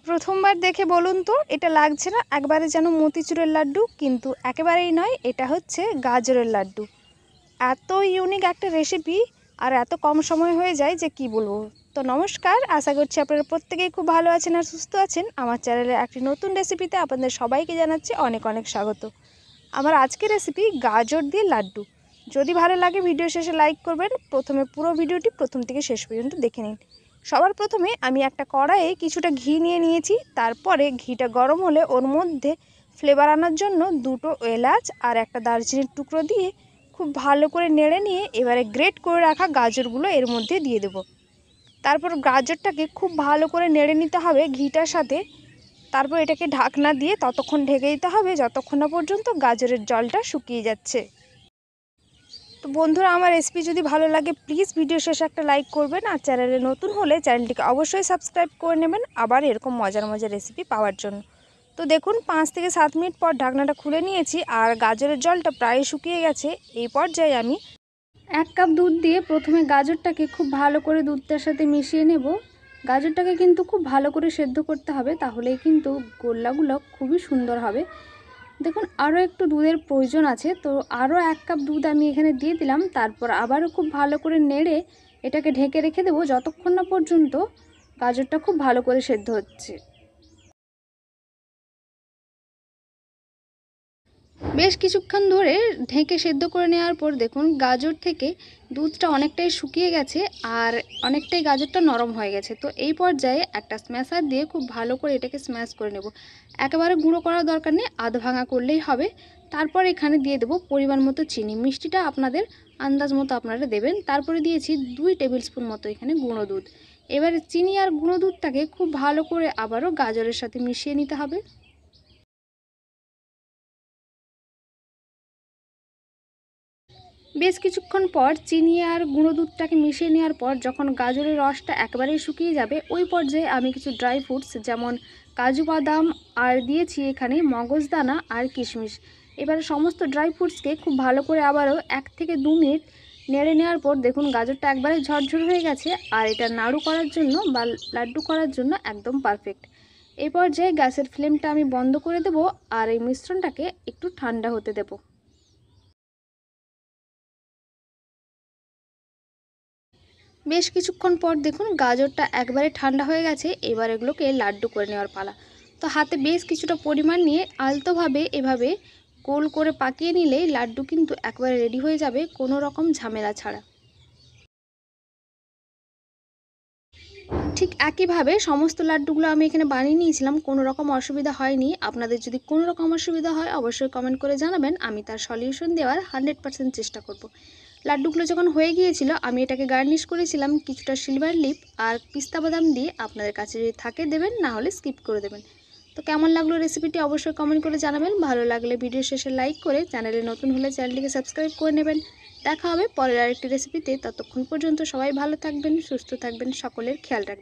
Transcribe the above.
প্রথমবার দেখে বলুন তো এটা লাগছে না একবারে যেন মতিচুরের লাড্ডু, কিন্তু একেবারেই নয়, এটা হচ্ছে গাজরের লাড্ডু। এত ইউনিক একটা রেসিপি আর এত কম সময় হয়ে যায় যে কি বলবো। তো নমস্কার, আশা করছি আপনারা প্রত্যেকেই খুব ভালো আছেন আর সুস্থ আছেন। আমার চ্যানেলে একটি নতুন রেসিপিতে আপনাদের সবাইকে জানাচ্ছি অনেক অনেক স্বাগত। আমার আজকের রেসিপি গাজর দিয়ে লাড্ডু। যদি ভালো লাগে ভিডিও শেষে লাইক করবেন। প্রথমে পুরো ভিডিওটি প্রথম থেকে শেষ পর্যন্ত দেখে নিন। সবার প্রথমে আমি একটা কড়াইয়ে কিছুটা ঘি নিয়ে নিয়েছি। তারপরে ঘিটা গরম হলে ওর মধ্যে ফ্লেভার আনার জন্য দুটো এলাচ আর একটা দারচিনির টুকরো দিয়ে খুব ভালো করে নেড়ে নিয়ে এবারে গ্রেট করে রাখা গাজরগুলো এর মধ্যে দিয়ে দেব। তারপর গাজরটাকে খুব ভালো করে নেড়ে নিতে হবে ঘিটার সাথে। তারপর এটাকে ঢাকনা দিয়ে ততক্ষণ ঢেকে দিতে হবে যতক্ষণ না পর্যন্ত গাজরের জলটা শুকিয়ে যাচ্ছে। তো বন্ধুরা, আমার রেসিপি যদি ভালো লাগে প্লিজ ভিডিও শেষে একটা লাইক করবেন, আর চ্যানেলে নতুন হলে চ্যানেলটিকে অবশ্যই সাবস্ক্রাইব করে নেবেন আবার এরকম মজার মজার রেসিপি পাওয়ার জন্য। তো দেখুন 5 থেকে 7 মিনিট পর ঢাকনাটা খুলে নিয়েছি আর গাজরের জলটা প্রায় শুকিয়ে গেছে। এই পর্যায়ে আমি 1 কাপ দুধ দিয়ে প্রথমে গাজরটাকে খুব ভালো করে দুধটার সাথে মিশিয়ে নেব। গাজরটাকে কিন্তু খুব ভালো করে সেদ্ধ করতে হবে, তাহলেই কিন্তু গোল্লাগুলো খুবই সুন্দর হবে। দেখুন আরও একটু দুধের প্রয়োজন আছে, তো আরও 1 কাপ দুধ আমি এখানে দিয়ে দিলাম। তারপর আবারও খুব ভালো করে নেড়ে এটাকে ঢেকে রেখে দেবো যতক্ষণ না পর্যন্ত গাজরটা খুব ভালো করে সেদ্ধ হচ্ছে। বেশ কিছুক্ষণ ধরে ঢেকে সেদ্ধ করে নেওয়ার পর দেখুন গাজর থেকে দুধটা অনেকটাই শুকিয়ে গেছে আর অনেকটাই গাজরটা নরম হয়ে গেছে। তো এই পর্যায়ে একটা স্ম্যাশার দিয়ে খুব ভালো করে এটাকে স্ম্যাশ করে নেব। একেবারে গুঁড়ো করার দরকার নেই, আধ ভাঙা করলেই হবে। তারপর এখানে দিয়ে দেবো পরিমাণ মতো চিনি, মিষ্টিটা আপনাদের আন্দাজ মতো আপনারা দেবেন। তারপরে দিয়েছি 2 টেবিল স্পুন মতো এখানে গুঁড়ো দুধ। এবারে চিনি আর গুঁড়ো দুধটাকে খুব ভালো করে আবারও গাজরের সাথে মিশিয়ে নিতে হবে। বেশ কিছুক্ষণ পর চিনি আর গুঁড়ো দুধটাকে মিশিয়ে নেওয়ার পর যখন গাজরের রসটা একেবারেই শুকিয়ে যাবে ওই পর্যায়ে আমি কিছু ড্রাই ফ্রুটস যেমন কাজু বাদাম আর দিয়েছি এখানে মগজদানা আর কিশমিশ। এবারে সমস্ত ড্রাই ফ্রুটসকে খুব ভালো করে আবারও 1 থেকে 2 মিনিট নেড়ে নেওয়ার পর দেখুন গাজরটা একবারে ঝরঝর হয়ে গেছে আর এটা নাড়ু করার জন্য বা লাড্ডু করার জন্য একদম পারফেক্ট। এই পর্যায়ে গ্যাসের ফ্লেমটা আমি বন্ধ করে দেব আর এই মিশ্রণটাকে একটু ঠান্ডা হতে দেব। বেশ কিছুক্ষণ পর দেখুন গাজরটা একবারে ঠান্ডা হয়ে গেছে। এবার এগুলোকে লাড্ডু করে নেওয়ার পালা। তো হাতে বেশ কিছুটা পরিমাণ নিয়ে আলতোভাবে এভাবে গোল করে পাকিয়ে নিলেই লাড্ডু কিন্তু একবারে রেডি হয়ে যাবে কোনো রকম ঝামেলা ছাড়া। ঠিক একইভাবে সমস্ত লাড্ডুগুলো আমি এখানে বানিয়ে নিয়েছিলাম, কোনো রকম অসুবিধা হয়নি। আপনাদের যদি কোনো রকম অসুবিধা হয় অবশ্যই কমেন্ট করে জানাবেন, আমি তার সলিউশন দেওয়ার 100% চেষ্টা করব। লাড্ডুগুলো যখন হয়ে গিয়েছিল আমি এটাকে গার্নিশ করেছিলাম কিছুটা সিলভার লিপ আর পিস্তা বাদাম দিয়ে। আপনাদের কাছে যদি থাকে দেবেন, না হলে স্কিপ করে দেবেন। তো কেমন লাগলো রেসিপিটি অবশ্যই কমেন্ট করে জানাবেন। ভালো লাগলে ভিডিও শেষে লাইক করে, চ্যানেলে নতুন হলে চ্যানেলটিকে সাবস্ক্রাইব করে নেবেন। দেখা হবে পরের আরেকটি রেসিপিতে। ততক্ষণ পর্যন্ত সবাই ভালো থাকবেন, সুস্থ থাকবেন, সকলের খেয়াল রাখবেন।